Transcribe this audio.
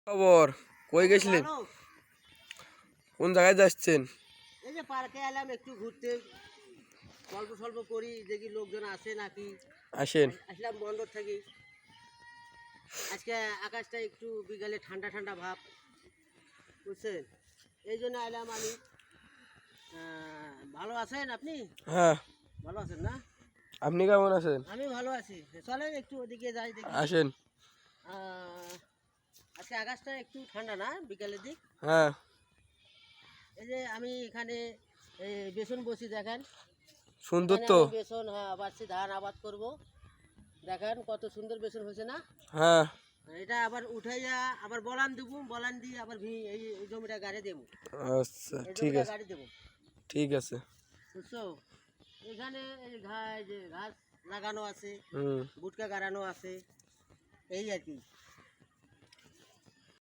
খবর কই গেছিলেন? ভালো। কোন জায়গায় যাচ্ছেন? এই যে পার্কে এলাম একটু ঘুরতে, গল্প সল্প করি, দেখি লোকজন আসে নাকি। আসেন। আসলাম বন্দর থেকে। আজকে আকাশটা একটু বিকালে ঠান্ডা ঠান্ডা ভাব, বুঝছেন? এই জন্য এলাম আমি। ভালো আছেন আপনি? হ্যাঁ, ভালো আছেন না? আপনি কেমন আছেন? আমি ভালো আছি। চলেন একটু ওদিকে যাই দেখি। আসেন। আহ, আজকে আকাশটা একটু ঠান্ডা না বিকালের দিক। হ্যাঁ, এই যে আমি এখানে বেসন বসি দেখেন। সুন্দর এখানে তো। আমি বেসন বাড়ছি, ধান আবাদ করব। দেখেন কত সুন্দর বেসন হয়েছে না? হ্যাঁ, এটা আবার উঠাইয়া আবার বলান দেবো, বলান দিয়ে আবার এই জমিটা গাড়ি দেবো। আচ্ছা এই ঠিক জমিটা আছে, গাড়ি দেবো, ঠিক আছে। বুঝছো? এখানে এই যে ঘাস লাগানো আছে, হুম, বুটকা গাড়ানো আছে, এই আর কি।